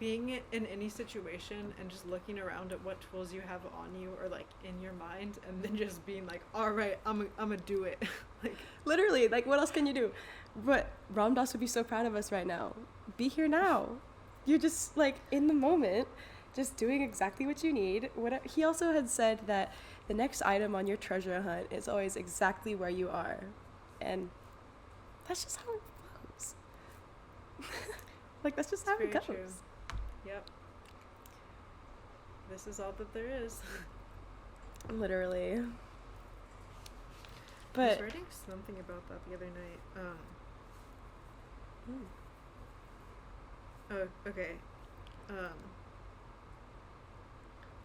being in any situation and just looking around at what tools you have on you or like in your mind, and then just being like, all right, I'm gonna do it. Like, Literally, like, what else can you do? But Ram Dass would be so proud of us right now. Be here now. You're just, like, in the moment, just doing exactly what you need. He also had said that the next item on your treasure hunt is always exactly where you are. And that's just how it goes. Like, that's just it's how very it goes. true. Yep. This is all that there is. Literally. I But was writing something about that the other night. Oh, okay.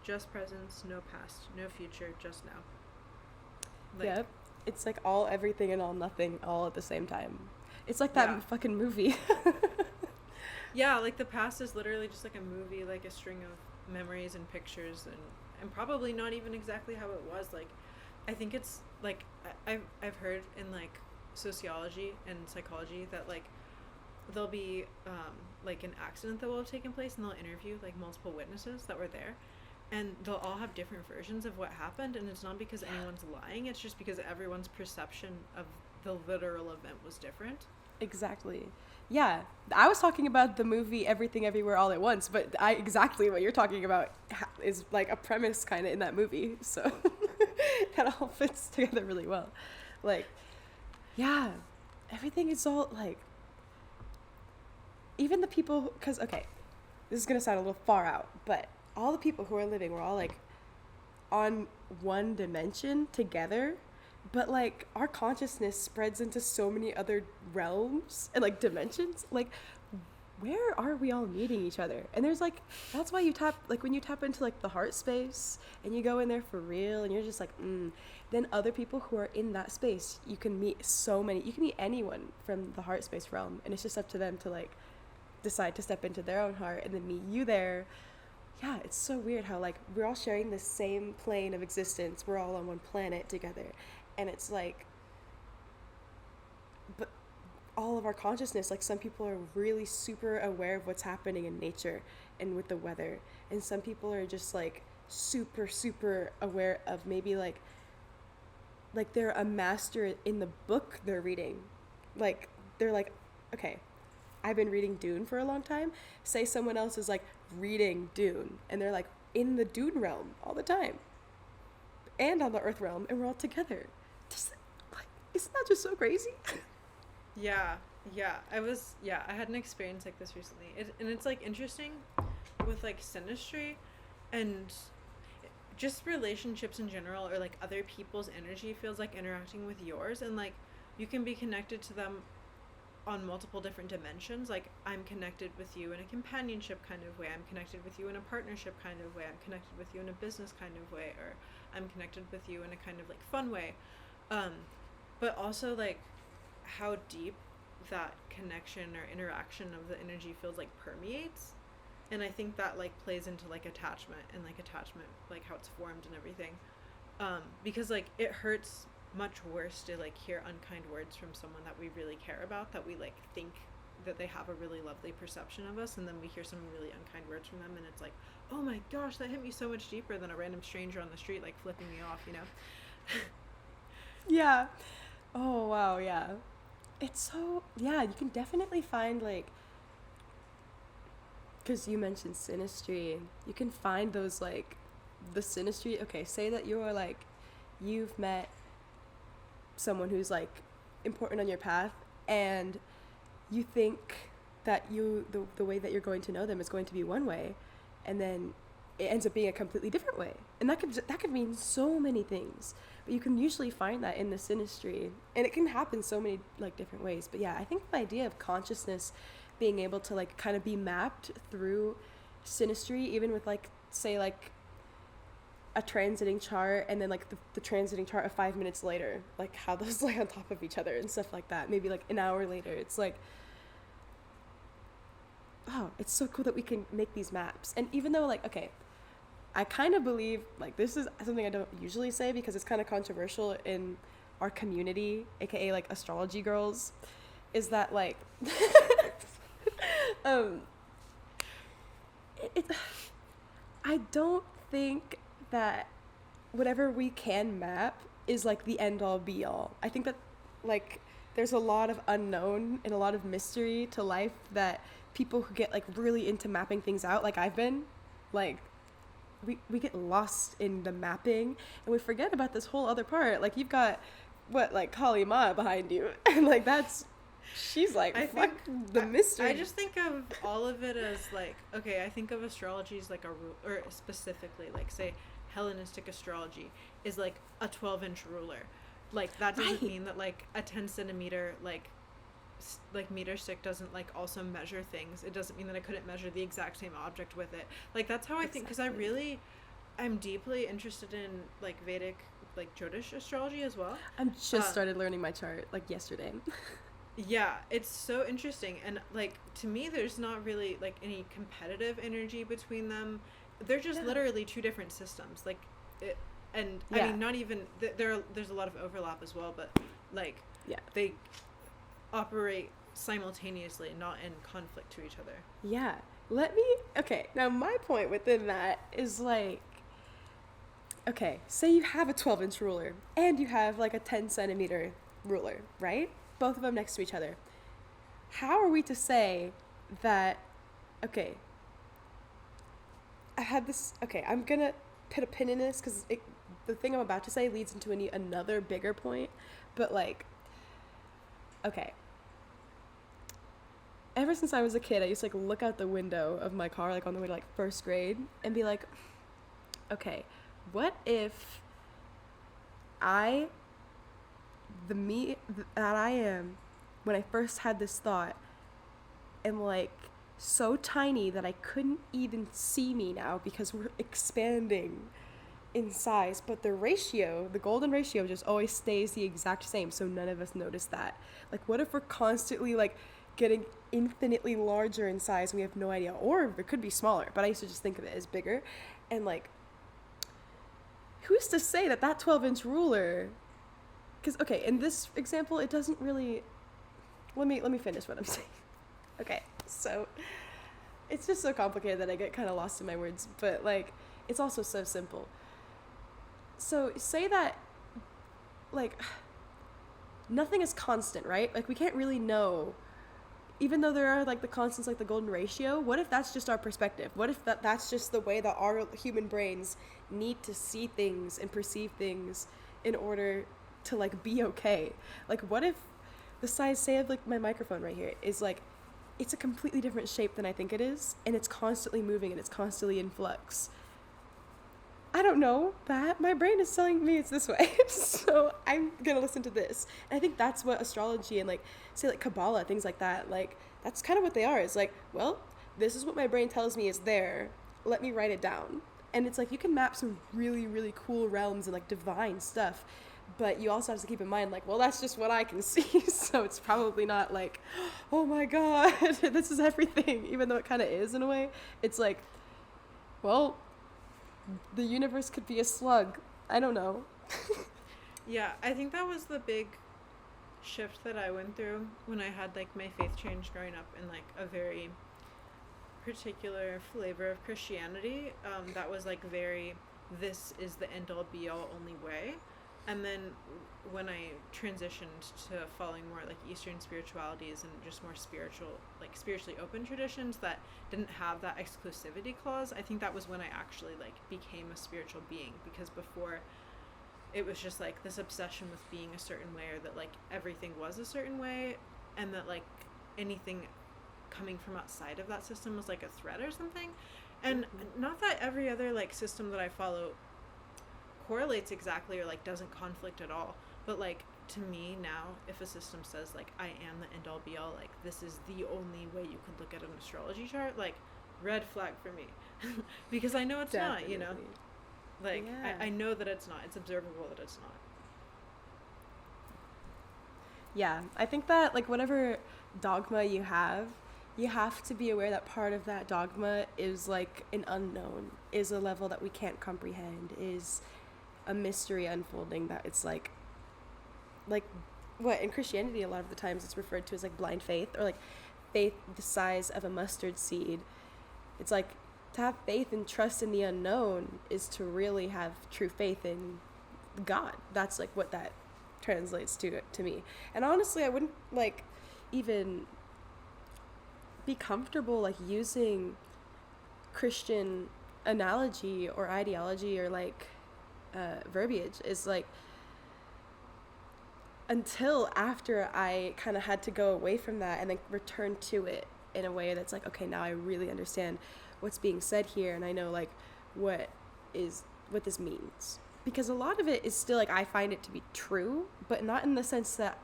Just presence, no past, no future, just now. Like, yep. It's like all everything and all nothing all at the same time. It's like that Yeah. fucking movie. Yeah, like the past is literally just like a movie, like a string of memories and pictures, and probably not even exactly how it was. Like, I think it's like I've heard in like sociology and psychology that like there'll be like an accident that will have taken place, and they'll interview like multiple witnesses that were there, and they'll all have different versions of what happened, and it's not because anyone's lying, it's just because everyone's perception of the literal event was different. Exactly. Yeah. I was talking about the movie Everything Everywhere All at Once, but exactly what you're talking about is like a premise kind of in that movie. So that all fits together really well. Like, yeah, everything is all like, even the people, because, okay, this is going to sound a little far out, but all the people who are living were all like on one dimension together, but like our consciousness spreads into so many other realms and like dimensions. Like, where are we all meeting each other? And there's like, that's why you tap, like when you tap into like the heart space and you go in there for real and you're just like, then other people who are in that space, you can meet you can meet anyone from the heart space realm, and it's just up to them to like decide to step into their own heart and then meet you there. Yeah, it's so weird how like we're all sharing the same plane of existence. We're all on one planet together. And it's like, but all of our consciousness, like some people are really super aware of what's happening in nature and with the weather. And some people are just like super, super aware of maybe like they're a master in the book they're reading. Like, they're like, okay, I've been reading Dune for a long time. Say someone else is like reading Dune and they're like in the Dune realm all the time and on the Earth realm, and we're all together. Just, like, isn't that just so crazy? Yeah, I had an experience like this recently. And it's like interesting with like synastry and just relationships in general, or like other people's energy feels like interacting with yours, and like you can be connected to them on multiple different dimensions. Like, I'm connected with you in a companionship kind of way, I'm connected with you in a partnership kind of way, I'm connected with you in a business kind of way, or I'm connected with you in a kind of like fun way. But also like how deep that connection or interaction of the energy feels like permeates. And I think that like plays into like attachment like how it's formed and everything. Because like it hurts much worse to like hear unkind words from someone that we really care about, that we like think that they have a really lovely perception of us, and then we hear some really unkind words from them, and it's like, oh my gosh, that hit me so much deeper than a random stranger on the street like flipping me off, you know. Yeah. Oh, wow, yeah. It's so, yeah, you can definitely find like, because you mentioned synastry, you can find those like, the synastry, okay, say that you're like, you've met someone who's like important on your path, and you think that the way that you're going to know them is going to be one way, and then it ends up being a completely different way, and that could mean so many things. But you can usually find that in the synastry, and it can happen so many like different ways. But yeah, I think the idea of consciousness being able to like kind of be mapped through synastry, even with like say like a transiting chart, and then like the transiting chart of 5 minutes later, like how those lay on top of each other and stuff like that, maybe like an hour later, it's like, oh, it's so cool that we can make these maps. And even though like, okay, I kind of believe, like, this is something I don't usually say because it's kind of controversial in our community, aka like astrology girls, is that like I don't think that whatever we can map is like the end all be all. I think that like there's a lot of unknown and a lot of mystery to life that people who get like really into mapping things out, like I've been, like we get lost in the mapping and we forget about this whole other part. Like you've got what, like Kali Ma behind you and like that's she's like fuck the mystery. I just think of all of it as like, okay, I think of astrology as like or specifically like say Hellenistic astrology is like a 12-inch ruler. Like that doesn't mean that like a 10 centimeter like meter stick doesn't like also measure things. It doesn't mean that I couldn't measure the exact same object with it. Like that's how I think, because I'm deeply interested in like Vedic, like Jyotish astrology as well. I'm just started learning my chart like yesterday. Yeah, it's so interesting, and like to me there's not really like any competitive energy between them. They're just literally two different systems, like it, and I mean not even there's a lot of overlap as well, but like they operate simultaneously, not in conflict to each other. Yeah, okay, now my point within that is like, okay, say you have a 12-inch ruler and you have like a 10 centimeter ruler, right? Both of them next to each other. How are we to say that, okay, I'm gonna put a pin in this because the thing I'm about to say leads into another bigger point, but like, okay, ever since I was a kid, I used to like look out the window of my car like on the way to like first grade and be like, okay, what if the me that I am when I first had this thought am like so tiny that I couldn't even see me now because we're expanding in size, but the golden ratio just always stays the exact same, so none of us notice that. Like what if we're constantly like getting infinitely larger in size and we have no idea, or it could be smaller, but I used to just think of it as bigger. And like, who's to say that 12-inch ruler, because okay, in this example it doesn't really, let me finish what I'm saying. Okay, so it's just so complicated that I get kind of lost in my words, but like it's also so simple. So say that like nothing is constant, right? Like we can't really know, even though there are like the constants like the golden ratio. What if that's just our perspective? What if that's just the way that our human brains need to see things and perceive things in order to like be okay? Like what if the size, say, of like my microphone right here is like, it's a completely different shape than I think it is, and it's constantly moving and it's constantly in flux. I don't know that. My brain is telling me it's this way, so I'm gonna listen to this. And I think that's what astrology and like, say like Kabbalah, things like that, like that's kind of what they are. It's like, well, this is what my brain tells me is there. Let me write it down. And it's like you can map some really, really cool realms and like divine stuff, but you also have to keep in mind like, well, that's just what I can see, so it's probably not like, oh my god, this is everything, even though it kind of is in a way. It's like, well, the universe could be a slug. I don't know. Yeah, I think that was the big shift that I went through when I had like my faith change growing up in like a very particular flavor of Christianity. That was like very, this is the end all be all only way. And then when I transitioned to following more like Eastern spiritualities and just more spiritually open traditions that didn't have that exclusivity clause, I think that was when I actually like became a spiritual being, because before it was just like this obsession with being a certain way, or that like everything was a certain way, and that like anything coming from outside of that system was like a threat or something. And not that every other like system that I follow correlates exactly or like doesn't conflict at all, but like to me now, if a system says like I am the end all be all, like this is the only way you could look at an astrology chart, like red flag for me. Because I know it's Definitely. not, you know, like I know that it's not, it's observable that it's not. Yeah, I think that like whatever dogma you have to be aware that part of that dogma is like an unknown, is a level that we can't comprehend, is a mystery unfolding, that it's like what in Christianity a lot of the times it's referred to as like blind faith, or like faith the size of a mustard seed. It's like to have faith and trust in the unknown is to really have true faith in God. That's like what that translates to me. And honestly, I wouldn't like even be comfortable like using Christian analogy or ideology or like verbiage. Is like until after I kind of had to go away from that and then return to it in a way that's like, okay, now I really understand what's being said here, and I know like what this means, because a lot of it is still like I find it to be true, but not in the sense that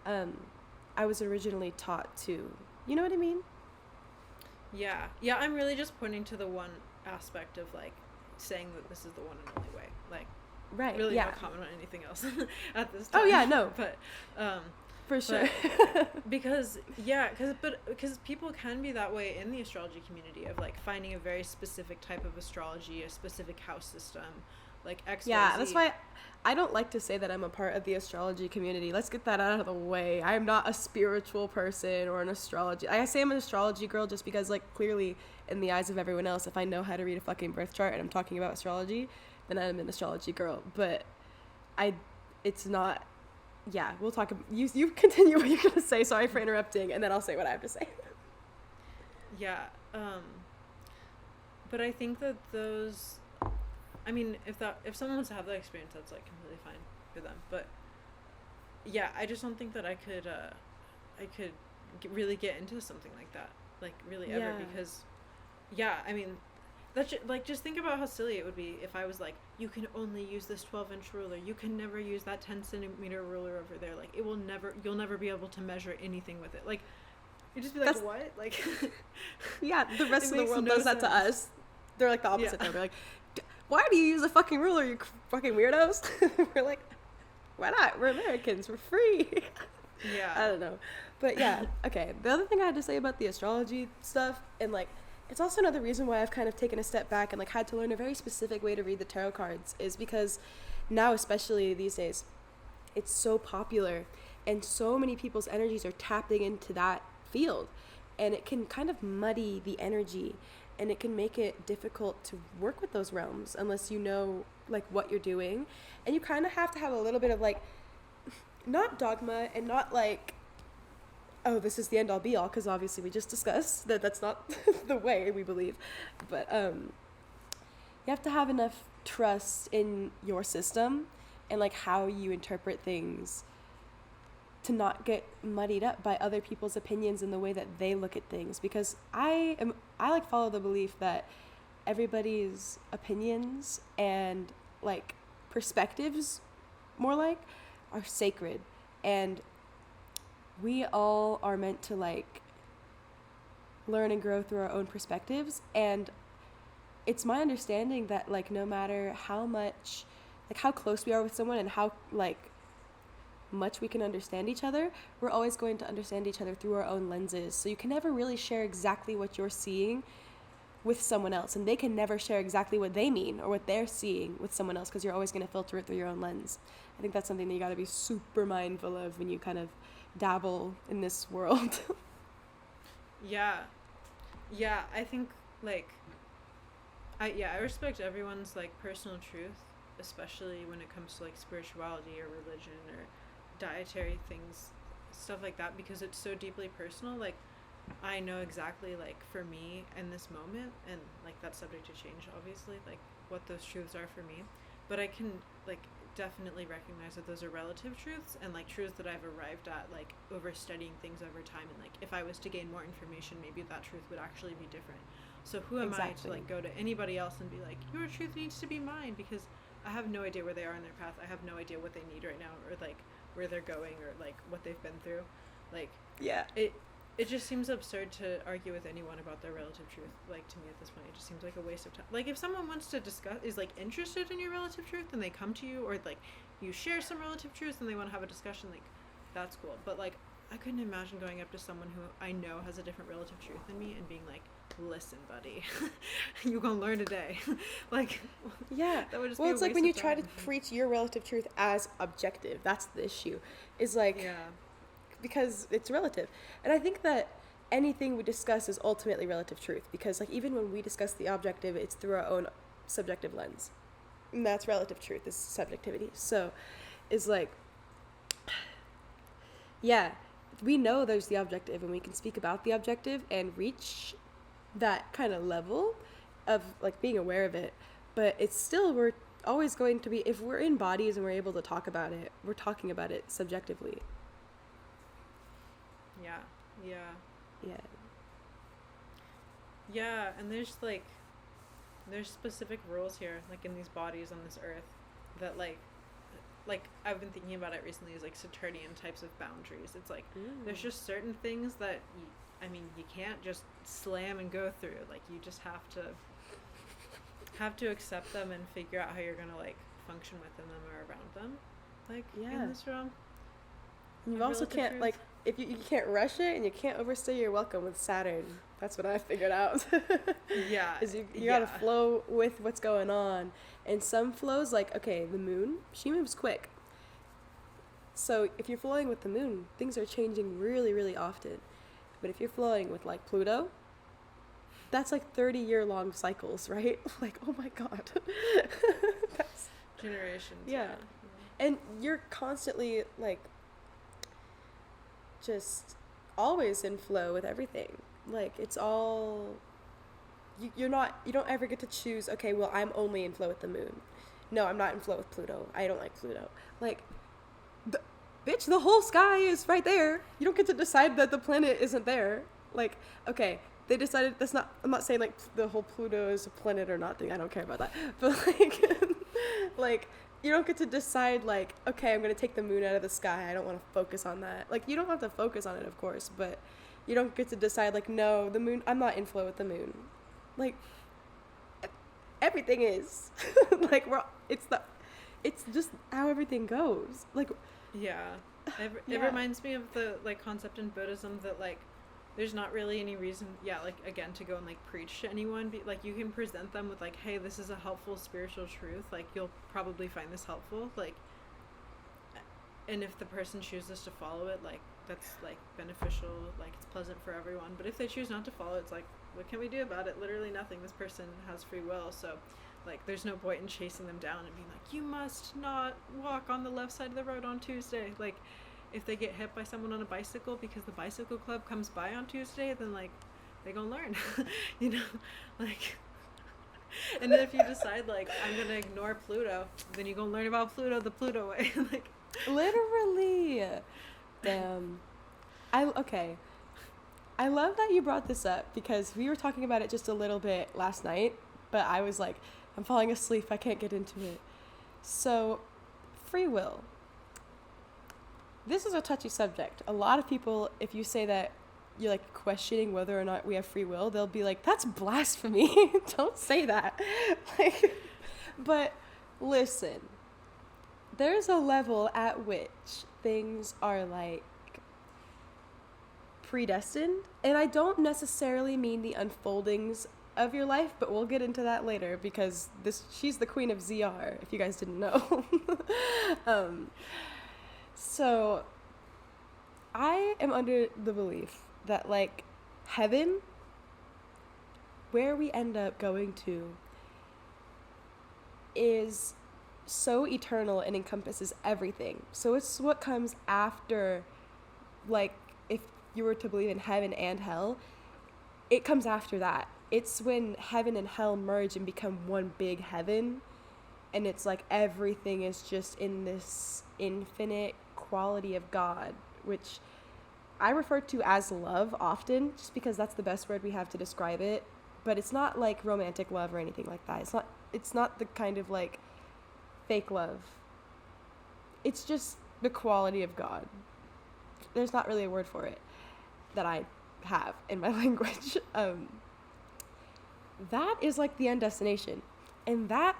I was originally taught to, you know what I mean? Yeah, I'm really just pointing to the one aspect of like saying that this is the one and only way, like right, really yeah. not comment on anything else at this time. Oh yeah, no, but for sure. because people can be that way in the astrology community of like finding a very specific type of astrology, a specific house system, like XYZ. Yeah, that's why I don't like to say that I'm a part of the astrology community. Let's get that out of the way. I am not a spiritual person or an astrology. I say I'm an astrology girl just because, like, clearly in the eyes of everyone else, if I know how to read a fucking birth chart and I'm talking about astrology, then I'm an astrology girl. But it's not. Yeah, we'll talk. You continue what you're gonna say. Sorry for interrupting, and then I'll say what I have to say. Yeah, but I think that those. I mean, if someone wants to have that experience, that's like completely fine for them. But yeah, I just don't think that I could really get into something like that, like really ever, because yeah, I mean, that's just think about how silly it would be if I was like, you can only use this 12-inch ruler, you can never use that 10-centimeter ruler over there, like you'll never be able to measure anything with it, like you'd just be like, what, like yeah, the rest of the world does that to us. They're like the opposite. They're like, why do you use a fucking ruler, you fucking weirdos? We're like, why not? We're Americans. We're free. Yeah. I don't know. But yeah, okay. The other thing I had to say about the astrology stuff, and like, it's also another reason why I've kind of taken a step back and like had to learn a very specific way to read the tarot cards, is because now, especially these days, it's so popular and so many people's energies are tapping into that field, and it can kind of muddy the energy. And it can make it difficult to work with those realms unless you know like what you're doing. And you kind of have to have a little bit of like, not dogma and not like, oh, this is the end all be all, because obviously we just discussed that that's not the way we believe. But you have to have enough trust in your system and like how you interpret things to not get muddied up by other people's opinions and the way that they look at things, because I like follow the belief that everybody's opinions and like perspectives more like are sacred, and we all are meant to like learn and grow through our own perspectives. And it's my understanding that like no matter how much like how close we are with someone and how like much we can understand each other, we're always going to understand each other through our own lenses. So you can never really share exactly what you're seeing with someone else, and they can never share exactly what they mean or what they're seeing with someone else, because you're always going to filter it through your own lens. I think that's something that you got to be super mindful of when you kind of dabble in this world. Yeah, I think like I respect everyone's like personal truth, especially when it comes to like spirituality or religion or dietary things, stuff like that, because it's so deeply personal. Like I know exactly like for me in this moment, and like that's subject to change obviously, like what those truths are for me, but I can like definitely recognize that those are relative truths and like truths that I've arrived at like over studying things over time, and like if I was to gain more information, maybe that truth would actually be different. So who am I to like go to anybody else and be like, your truth needs to be mine, because I have no idea where they are in their path. I have no idea what they need right now, or like where they're going, or like what they've been through. Like it just seems absurd to argue with anyone about their relative truth. Like to me at this point, it just seems like a waste of time. Like if someone wants to discuss, is like interested in your relative truth, and they come to you, or like you share some relative truth and they want to have a discussion, like that's cool. But like I couldn't imagine going up to someone who I know has a different relative truth than me and being like, listen buddy, you gonna learn today. Like yeah, that would just well, be it's like when you try time. to preach your relative truth as objective, that's the issue, is like because it's relative. And I think that anything we discuss is ultimately relative truth, because like even when we discuss the objective, it's through our own subjective lens, and that's relative truth, is subjectivity. So it's like, yeah, we know there's the objective and we can speak about the objective and reach that kind of level of like being aware of it, but it's still, we're always going to be, if we're in bodies and we're able to talk about it, we're talking about it subjectively. Yeah. Yeah. Yeah, and there's specific rules here, like in these bodies on this earth, that like I've been thinking about it recently, is like Saturnian types of boundaries. It's like there's just certain things that you can't just slam and go through. Like you just have to accept them and figure out how you're gonna like function within them or around them, like in this realm. You also can't like, if you can't rush it, and you can't overstay your welcome with Saturn. That's what I figured out. Yeah. Is you gotta flow with what's going on. And some flows, like, okay, the moon, she moves quick. So if you're flowing with the moon, things are changing really, really often. But if you're flowing with like Pluto, that's like 30-year-long cycles, right? Like, oh my God. That's generations. Yeah. And you're constantly like just always in flow with everything. Like it's all, you don't ever get to choose, okay, well, I'm only in flow with the moon. No, I'm not in flow with Pluto. I don't like Pluto. Like, bitch, the whole sky is right there. You don't get to decide that the planet isn't there. Like, okay, they decided, I'm not saying like the whole Pluto is a planet or not thing. I don't care about that. But like, you don't get to decide like, okay, I'm going to take the moon out of the sky. I don't want to focus on that. Like, you don't have to focus on it, of course, but you don't get to decide like, no, the moon, I'm not in flow with the moon. Like, everything is. Like, it's just how everything goes. Like, yeah. It reminds me of the like concept in Buddhism that like there's not really any reason, like, again, to go and like preach to anyone. Like, you can present them with like, hey, this is a helpful spiritual truth, like you'll probably find this helpful, like, and if the person chooses to follow it, like that's like beneficial, like it's pleasant for everyone. But if they choose not to follow it, it's like, what can we do about it? Literally nothing. This person has free will, so like there's no point in chasing them down and being like, you must not walk on the left side of the road on Tuesday. Like, if they get hit by someone on a bicycle because the bicycle club comes by on Tuesday, then like they gonna learn. You know, like, and then if you decide like, I'm gonna ignore Pluto, then you gonna learn about Pluto the Pluto way. Like, literally. Damn. I love that you brought this up, because we were talking about it just a little bit last night, but I was like, I'm falling asleep, I can't get into it. So, free will. This is a touchy subject. A lot of people, if you say that you're like questioning whether or not we have free will, they'll be like, that's blasphemy. Don't say that. Like, but listen, there's a level at which things are like predestined, and I don't necessarily mean the unfoldings of your life, but we'll get into that later, because she's the queen of ZR, if you guys didn't know. So I am under the belief that like heaven, where we end up going to, is so eternal and encompasses everything. So it's what comes after, like, if you were to believe in heaven and hell, it comes after that. It's when heaven and hell merge and become one big heaven, and it's like everything is just in this infinite quality of God, which I refer to as love often, just because that's the best word we have to describe it. But it's not like romantic love or anything like that. It's not the kind of like fake love. It's just the quality of God. There's not really a word for it that I have in my language. That is like the end destination. And that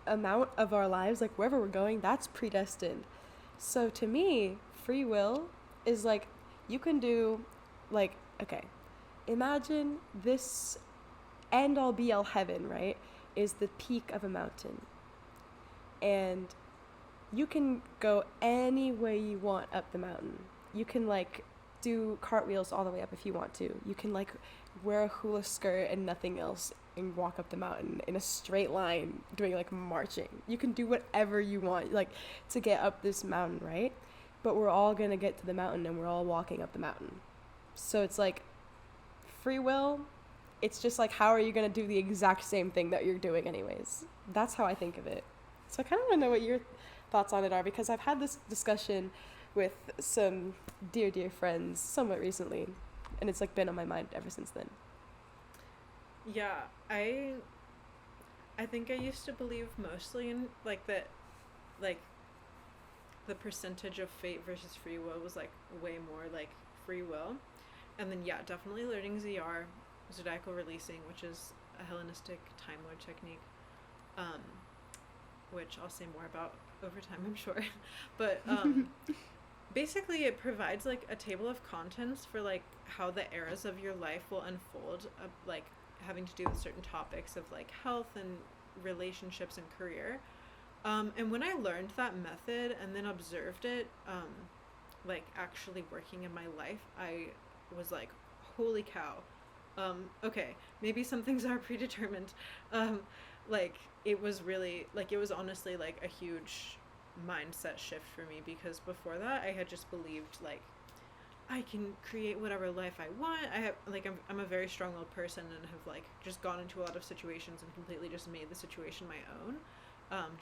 amount of our lives, like wherever we're going, that's predestined. So to me, free will is like, you can do like, okay, imagine this end all be all heaven, right, is the peak of a mountain. And you can go any way you want up the mountain. You can like do cartwheels all the way up if you want to. You can like wear a hula skirt and nothing else and walk up the mountain in a straight line doing like marching. You can do whatever you want like to get up this mountain, right? But we're all gonna get to the mountain and we're all walking up the mountain. So it's like free will. It's just like, how are you gonna do the exact same thing that you're doing anyways? That's how I think of it. So I kind of want to know what your thoughts on it are, because I've had this discussion with some dear friends somewhat recently, and it's like been on my mind ever since then. Yeah, I think I used to believe mostly in like that, like the percentage of fate versus free will was like way more like free will. And then yeah, definitely learning ZR, zodiacal releasing, which is a Hellenistic Time Lord technique, which I'll say more about over time, I'm sure. But basically it provides like a table of contents for like how the eras of your life will unfold, like having to do with certain topics of like health and relationships and career. And when I learned that method and then observed it, like actually working in my life, I was like, holy cow. Okay, maybe some things are predetermined. Like it was really, like it was honestly like a huge mindset shift for me, because before that I had just believed like I can create whatever life I want. I have like I'm a very strong-willed person and have like just gone into a lot of situations and completely just made the situation my own.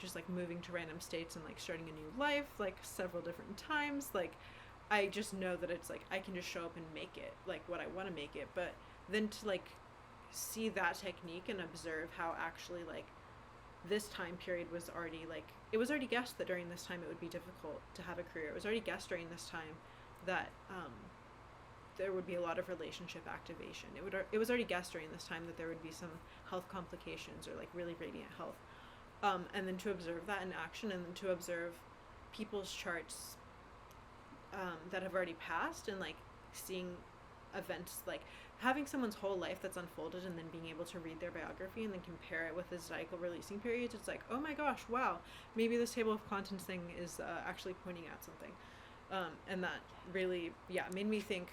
Just like moving to random states and like starting a new life like several different times. Like I just know that it's like I can just show up and make it like what I want to make it. But then to like see that technique and observe how actually like this time period was already like, it was already guessed that during this time it would be difficult to have a career. It was already guessed during this time that there would be a lot of relationship activation. It was already guessed during this time that there would be some health complications or like really radiant health. And then to observe that in action, and then to observe people's charts that have already passed, and like seeing events, like having someone's whole life that's unfolded and then being able to read their biography and then compare it with the zodiacal releasing periods, it's like, oh my gosh, wow, maybe this table of contents thing is actually pointing out something. And that really, yeah, made me think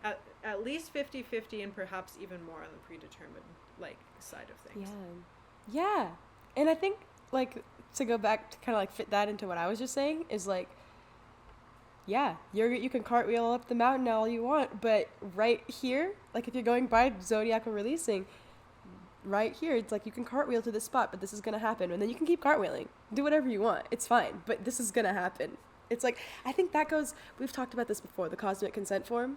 at least 50-50 and perhaps even more on the predetermined like side of things. Yeah. And I think like to go back to kind of like fit that into what I was just saying is like, yeah, you can cartwheel up the mountain all you want, but right here, like if you're going by zodiacal releasing, right here, it's like you can cartwheel to this spot, but this is gonna happen, and then you can keep cartwheeling, do whatever you want, it's fine, but this is gonna happen. It's like, I think that goes, we've talked about this before, the cosmic consent form.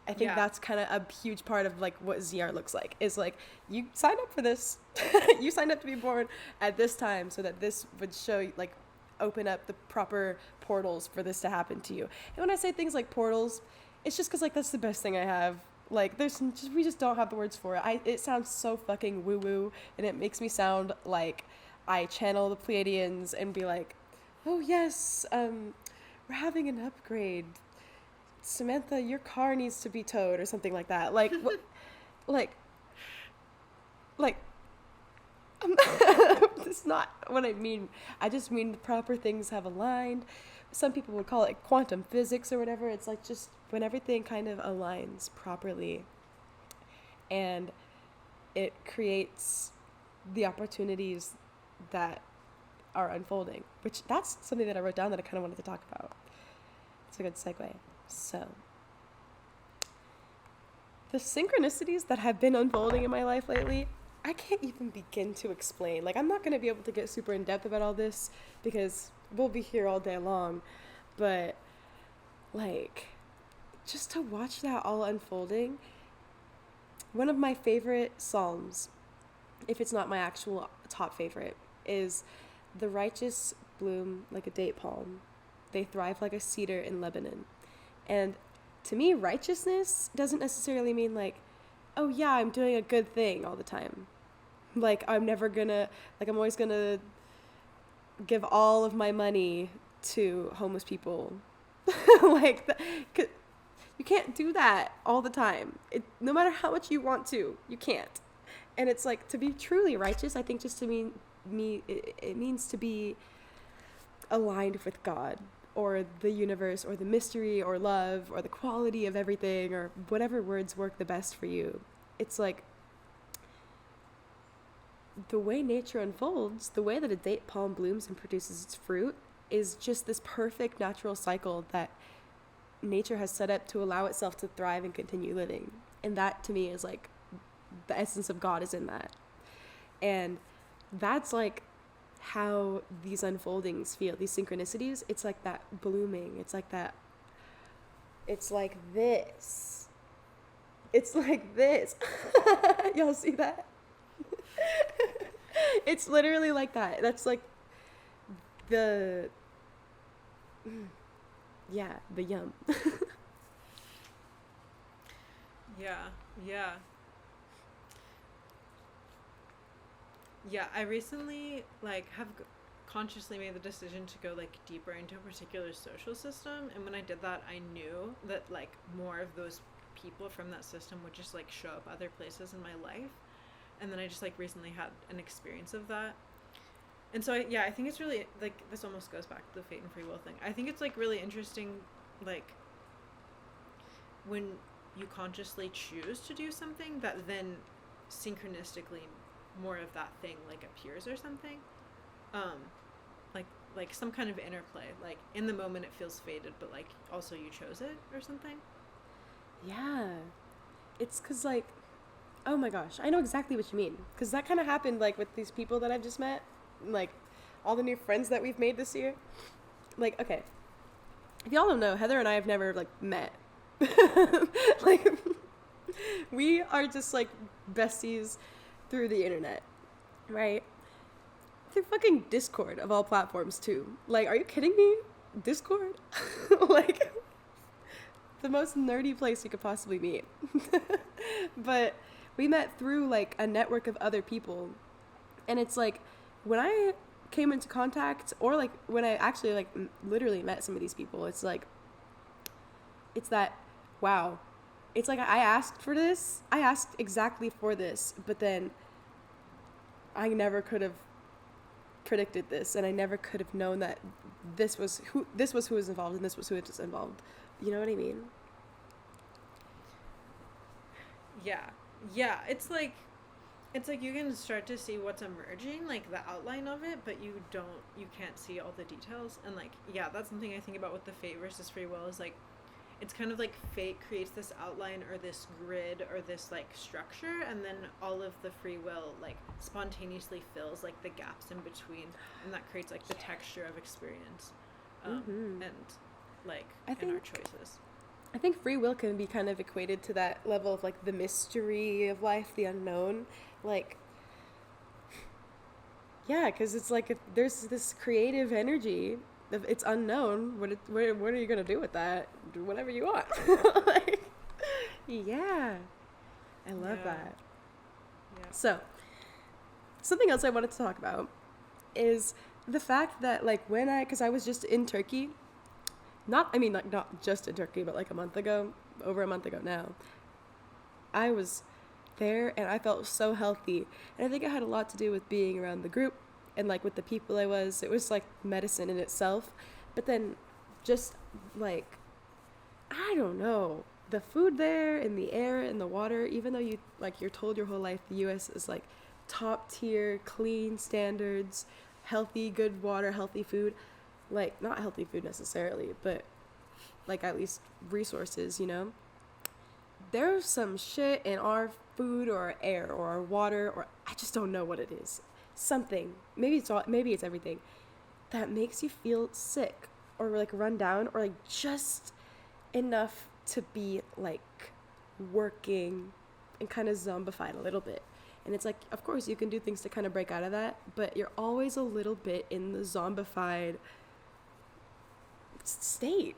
I think that's kind of a huge part of like what ZR looks like, is like you signed up for this. You signed up to be born at this time so that this would show like open up the proper portals for this to happen to you. And when I say things like portals, it's just because like that's the best thing I have. Like we just don't have the words for it. It sounds so fucking woo woo, and it makes me sound like I channel the Pleiadians and be like, oh yes, we're having an upgrade. Samantha, your car needs to be towed or something like that. Like, what, like, that's not what I mean. I just mean the proper things have aligned. Some people would call it quantum physics or whatever. It's like just when everything kind of aligns properly and it creates the opportunities that are unfolding, which that's something that I wrote down that I kind of wanted to talk about. It's a good segue. So, the synchronicities that have been unfolding in my life lately, I can't even begin to explain. Like, I'm not going to be able to get super in depth about all this because we'll be here all day long. But, like, just to watch that all unfolding, one of my favorite psalms, if it's not my actual top favorite, is the righteous bloom like a date palm. They thrive like a cedar in Lebanon. And to me, righteousness doesn't necessarily mean like, oh yeah, I'm doing a good thing all the time. Like I'm always gonna give all of my money to homeless people. Like, you can't do that all the time. No matter how much you want to, you can't. And it's like, to be truly righteous, I think just to it means to be aligned with God. or the universe or the mystery or love or the quality of everything or whatever words work the best for you. It's like the way nature unfolds, the way that a date palm blooms and produces its fruit is just this perfect natural cycle that nature has set up to allow itself to thrive and continue living. And that to me is like the essence of God is in that. And that's like how these unfoldings feel, these synchronicities. It's like that blooming. It's like that. It's like this. It's like this. Y'all see that? It's literally like that. That's like the yum. Yeah. Yeah, I recently like have consciously made the decision to go like deeper into a particular social system, and when I did that, I knew that like more of those people from that system would just like show up other places in my life. And then I just like recently had an experience of that. And so I think it's really like, this almost goes back to the fate and free will thing. I think it's like really interesting, like when you consciously choose to do something that then synchronistically more of that thing like appears or something. Like some kind of interplay, like in the moment it feels fated, but like also you chose it or something. Yeah, it's because like, oh my gosh, I know exactly what you mean, because that kind of happened like with these people that I've just met, like all the new friends that we've made this year. Like, okay, if y'all don't know, Heather and I have never like met. Like we are just like besties through the internet, right? Through fucking Discord of all platforms too. Like, are you kidding me? Discord? Like the most nerdy place you could possibly meet. But we met through like a network of other people, and it's like when I came into contact, or like when I actually like literally met some of these people, it's like it's that wow, it's like I asked for this, I asked exactly for this, but then I never could have predicted this, and I never could have known that this was who was involved, and this was who was involved. You know what I mean? Yeah, it's like you can start to see what's emerging, like the outline of it, but you can't see all the details. And like, yeah, that's something I think about with the fate versus free will, is like it's kind of like fate creates this outline or this grid or this like structure, and then all of the free will like spontaneously fills like the gaps in between, and that creates like the texture of experience, and like in our choices. I think free will can be kind of equated to that level of like the mystery of life, the unknown. Like, yeah, because it's like if there's this creative energy, if it's unknown, what are you gonna do with that? Do whatever you want. Like, yeah, I love that. Yeah. So, something else I wanted to talk about is the fact that like because I was just in Turkey. Not just in Turkey, but like over a month ago now. I was there and I felt so healthy. And I think it had a lot to do with being around the group and like with the people I was. It was like medicine in itself. But then just like, I don't know, the food there and the air and the water, even though you're told your whole life the US is like top tier, clean standards, healthy, good water, healthy food. Like, not healthy food necessarily, but like at least resources, you know? There's some shit in our food or our air or our water, or I just don't know what it is. Something, maybe it's everything, that makes you feel sick or like run down or like just enough to be like working and kind of zombified a little bit. And it's like, of course you can do things to kind of break out of that, but you're always a little bit in the zombified state,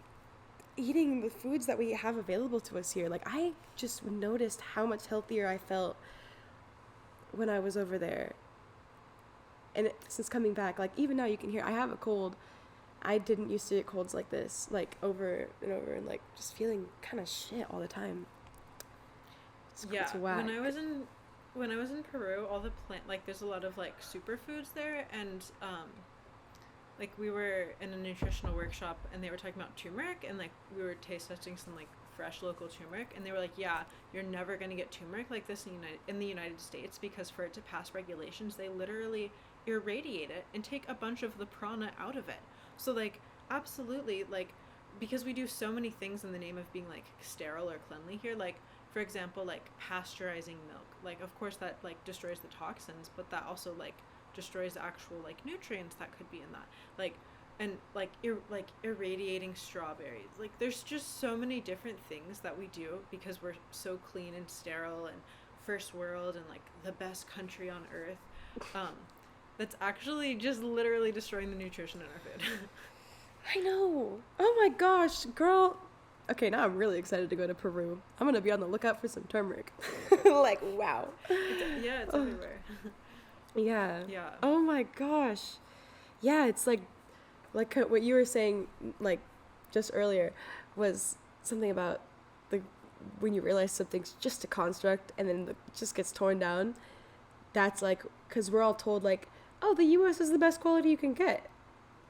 eating the foods that we have available to us here. Like, I just noticed how much healthier I felt when I was over there. And since coming back, like, even now you can hear I have a cold. I didn't used to get colds like this, like over and over, and like just feeling kind of shit all the time. It's whack. When I was in Peru, all the there's a lot of like superfoods there, and like we were in a nutritional workshop and they were talking about turmeric, and like we were taste testing some like fresh local turmeric, and they were like, yeah, you're never going to get turmeric like this in the United States, because for it to pass regulations they literally irradiate it and take a bunch of the prana out of it. So like absolutely, like, because we do so many things in the name of being like sterile or cleanly here, like for example like pasteurizing milk, like of course that like destroys the toxins, but that also like destroys the actual like nutrients that could be in that, like, and like like irradiating strawberries, like there's just so many different things that we do because we're so clean and sterile and first world and like the best country on earth, that's actually just literally destroying the nutrition in our food. I know. Oh my gosh, girl. Okay, now I'm really excited to go to Peru. I'm gonna be on the lookout for some turmeric. Like, wow. It's everywhere. Yeah. Yeah. Oh my gosh. Yeah, it's like what you were saying, like, just earlier, was something about the when you realize something's just a construct and then it just gets torn down. That's like, because we're all told, like, oh, the U.S. is the best quality you can get.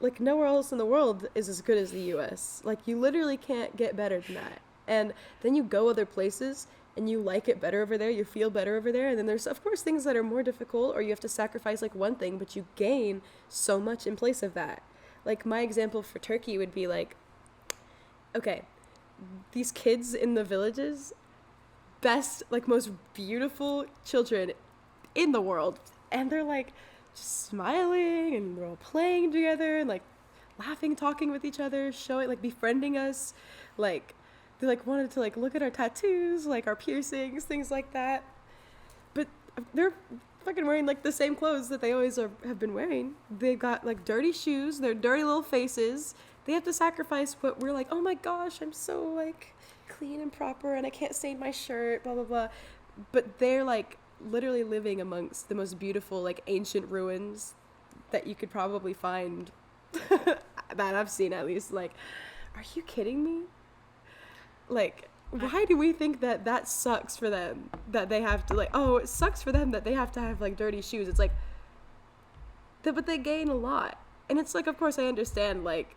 Like, nowhere else in the world is as good as the U.S. Like, you literally can't get better than that. And then you go other places and you like it better over there, you feel better over there, and then there's, of course, things that are more difficult, or you have to sacrifice, like, one thing, but you gain so much in place of that. Like, my example for Turkey would be, like, okay, these kids in the villages, best, like, most beautiful children in the world, and they're, like, just smiling, and they're all playing together, and, like, laughing, talking with each other, showing, like, befriending us, like, they, like, wanted to, like, look at our tattoos, like, our piercings, things like that. But they're fucking wearing, like, the same clothes that they always have been wearing. They've got, like, dirty shoes, their dirty little faces. They have to sacrifice what we're like, oh my gosh, I'm so, like, clean and proper, and I can't stain my shirt, blah, blah, blah. But they're, like, literally living amongst the most beautiful, like, ancient ruins that you could probably find, that I've seen at least. Like, are you kidding me? Like, why do we think that sucks for them, that they have to, like, oh, it sucks for them that they have to have, like, dirty shoes? It's like, but they gain a lot. And it's like, of course I understand, like,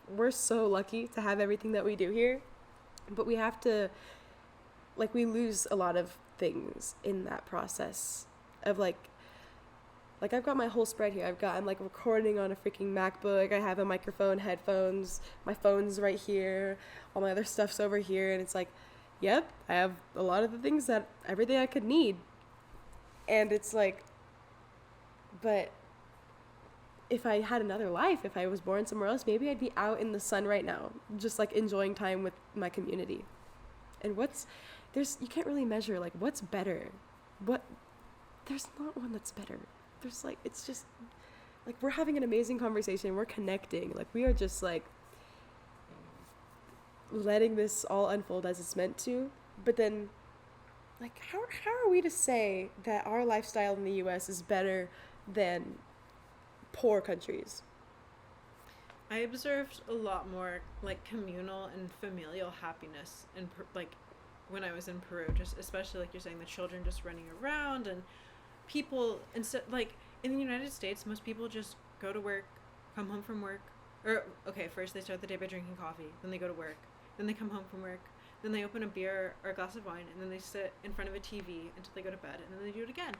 we're so lucky to have everything that we do here, but we have to, like, we lose a lot of things in that process of, like I've got my whole spread here. I'm, like, recording on a freaking MacBook. I have a microphone, headphones, my phone's right here, all my other stuff's over here, and it's like, yep, I have a lot of the things everything I could need. And it's like, but if I had another life, if I was born somewhere else, maybe I'd be out in the sun right now, just, like, enjoying time with my community. And you can't really measure, like, what's better. There's not one that's better. There's, like, it's just, like, we're having an amazing conversation. We're connecting. Like, we are just, like, letting this all unfold as it's meant to. But then, like, how are we to say that our lifestyle in the U.S. is better than poor countries? I observed a lot more, like, communal and familial happiness in like when I was in Peru, just especially, like you're saying, the children just running around, and people, instead, like, in the United States, most people just go to work, come home from work, or, okay, first they start the day by drinking coffee, then they go to work, then they come home from work, then they open a beer or a glass of wine, and then they sit in front of a TV until they go to bed, and then they do it again.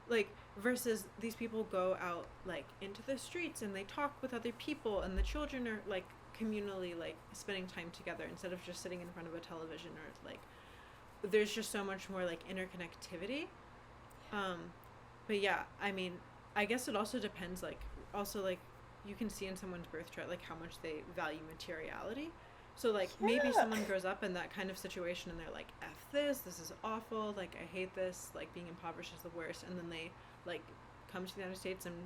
Like, versus these people go out, like, into the streets, and they talk with other people, and the children are, like, communally, like, spending time together instead of just sitting in front of a television, or, like, there's just so much more, like, interconnectivity. But yeah, I mean, I guess it also depends, like, also, like, you can see in someone's birth chart, like, how much they value materiality. So, like, maybe someone grows up in that kind of situation and they're like, F this is awful, like, I hate this, like, being impoverished is the worst, and then they, like, come to the United States and,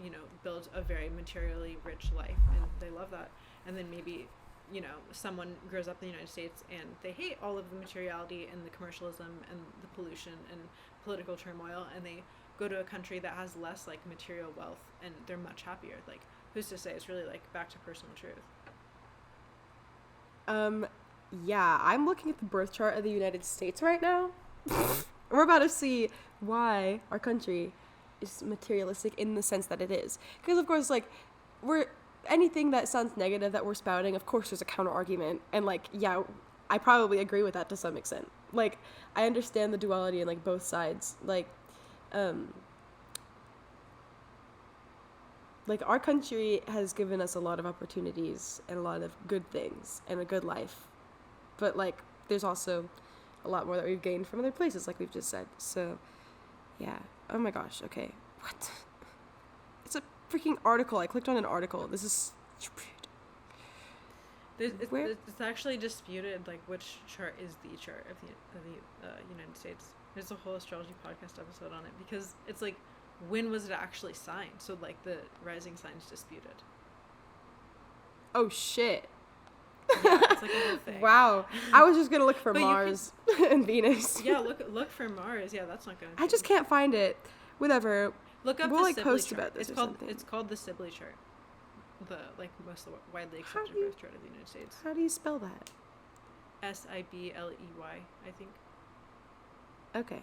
you know, build a very materially rich life, and they love that. And then maybe, you know, someone grows up in the United States and they hate all of the materiality and the commercialism and the pollution and political turmoil, and they go to a country that has less, like, material wealth, and they're much happier. Like, who's to say? It's really, like, back to personal truth. Yeah, I'm looking at the birth chart of the United States right now. We're about to see why our country is materialistic in the sense that it is. Because, of course, like, anything that sounds negative that we're spouting, of course there's a counter argument. And, like, yeah, I probably agree with that to some extent. Like, I understand the duality in, like, both sides. Like, our country has given us a lot of opportunities and a lot of good things and a good life. But, like, there's also a lot more that we've gained from other places, like we've just said. So, yeah. Oh my gosh, okay. What? It's a freaking article. I clicked on an article. This is stupid. It's actually disputed, like, which chart is the chart of the United States. There's a whole astrology podcast episode on it, because it's like, when was it actually signed? So, like, the rising sign's disputed. Oh, shit. Yeah, it's like a whole thing. Wow. I was just gonna look for Mars and Venus. Yeah, look for Mars. Yeah, that's not gonna change. I just can't find it. Whatever. Look up we'll, the like, Sibley post chart. about this It's called the Sibley chart. The, like, most widely accepted birth chart of the United States. How do you spell that? Sibley, I think. Okay.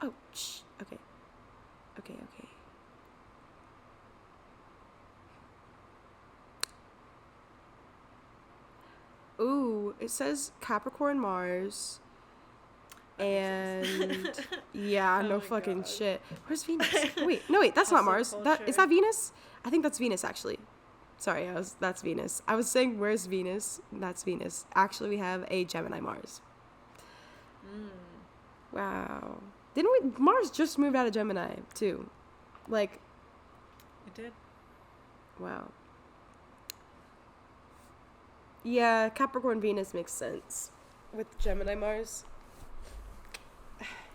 Oh, shh. Okay. Okay. Ooh, it says Capricorn Mars. And yeah, no fucking God. Shit. Where's Venus? Wait, that's not Mars. Is that Venus? I think that's Venus, actually. Sorry, that's Venus. I was saying, where's Venus? That's Venus. Actually, we have a Gemini Mars. Wow. Mars just moved out of Gemini, too. Like. It did. Wow. Yeah, Capricorn Venus makes sense. With Gemini Mars.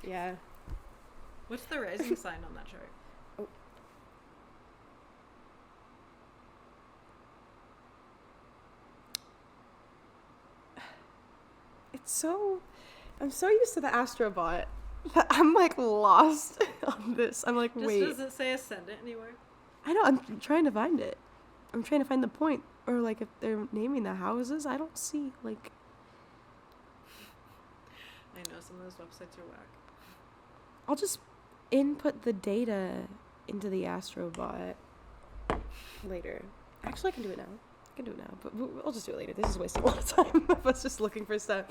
Yeah. What's the rising sign on that chart? Oh. I'm so used to the Astrobot that I'm, like, lost on this. I'm like, wait. Does it say ascendant anywhere? I know, I'm trying to find it. I'm trying to find the point. Or, like, if they're naming the houses, I don't see, like. I know, some of those websites are whack. I'll just input the data into the Astrobot later. Actually, I can do it now. But I'll just do it later. This is wasting a lot of time of us just looking for stuff.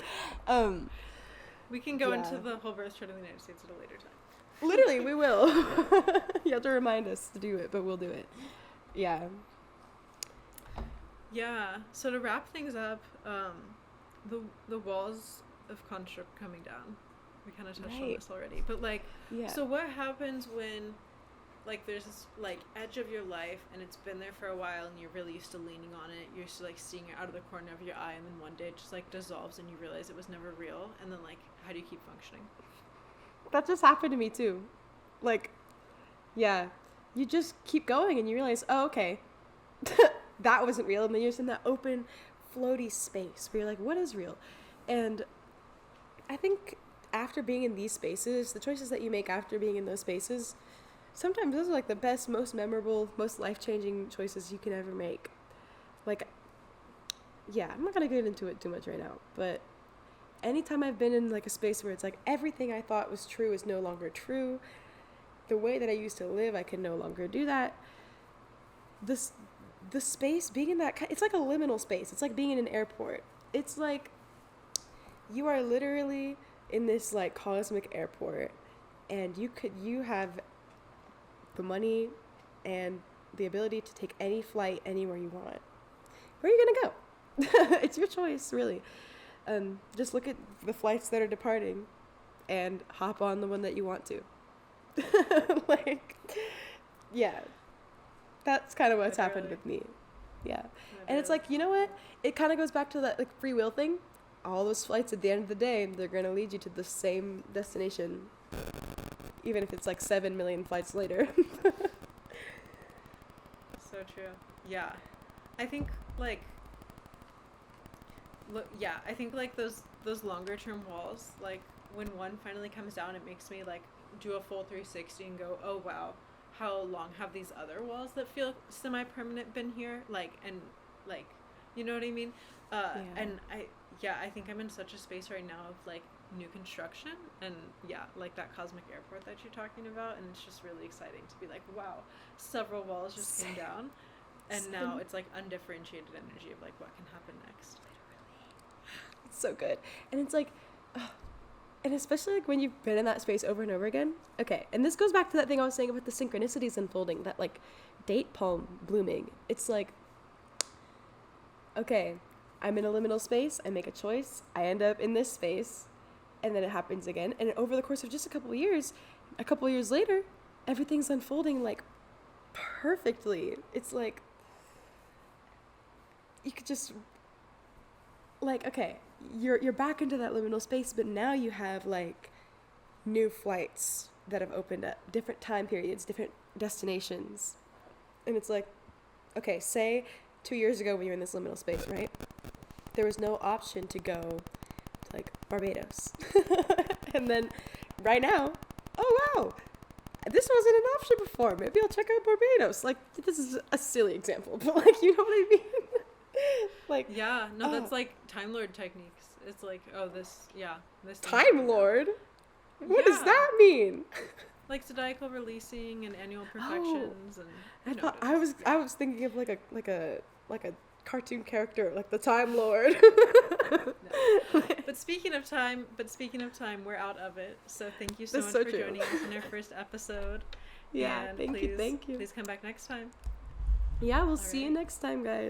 We can go into the whole birth chart of the United States at a later time. Literally, we will. You have to remind us to do it, but we'll do it. Yeah. Yeah. So to wrap things up, the walls of construct coming down. We kind of touched on this already, but, like, so what happens when, like, there's this, like, edge of your life and it's been there for a while and you're really used to leaning on it, you're used to, like, seeing it out of the corner of your eye, and then one day it just, like, dissolves and you realize it was never real, and then, like, how do you keep functioning? That just happened to me too. Like, yeah, you just keep going and you realize, oh, okay, that wasn't real, and then you're just in that open, floaty space where you're like, what is real? And I think after being in these spaces, the choices that you make after being in those spaces, sometimes those are, like, the best, most memorable, most life-changing choices you can ever make. Like, yeah, I'm not gonna get into it too much right now, but anytime I've been in, like, a space where it's like everything I thought was true is no longer true, the way that I used to live, I can no longer do that. The space, being in that, it's like a liminal space. It's like being in an airport. It's like you are literally in this, like, cosmic airport, and you have the money and the ability to take any flight anywhere you want. Where are you gonna go? It's your choice, really. Just look at the flights that are departing and hop on the one that you want to. Like, yeah, that's kind of what's happened with me. Yeah. And it's like, you know what? It kind of goes back to that, like, free will thing. All those flights, at the end of the day, they're going to lead you to the same destination, even if it's, like, 7 million flights later. So true. Yeah. I think, like, I think, like, those longer term walls, like, when one finally comes down, it makes me, like, do a full 360 and go, oh wow, how long have these other walls that feel semi-permanent been here? Like, and, like, you know what I mean? And I think I'm in such a space right now of, like, new construction, and yeah, like that cosmic airport that you're talking about, and it's just really exciting to be like, wow, several walls just came down, and now it's like undifferentiated energy of like what can happen next. It's so good. And it's like, and especially like when you've been in that space over and over again. Okay, and this goes back to that thing I was saying about the synchronicities unfolding, that like date palm blooming. It's like, okay, I'm in a liminal space, I make a choice, I end up in this space, and then it happens again. And over the course of just a couple of years later, everything's unfolding like perfectly. It's like, you could just, like, okay, you're back into that liminal space, but now you have like new flights that have opened up, different time periods, different destinations. And it's like, okay, say 2 years ago when you were in this liminal space, right? There was no option to go to like Barbados. And then right now, oh wow, this wasn't an option before. Maybe I'll check out Barbados. Like, this is a silly example, but like, you know what I mean? Like, yeah, no, that's like Time Lord techniques. It's like, oh, this Time Lord? What does that mean? Like zodiacal releasing and annual perfections, and I was thinking of like a cartoon character, like the Time Lord. No. But speaking of time, we're out of it. So thank you so much for joining us in our first episode. Yeah, and thank you. Please come back next time. Yeah, we'll see you next time, guys.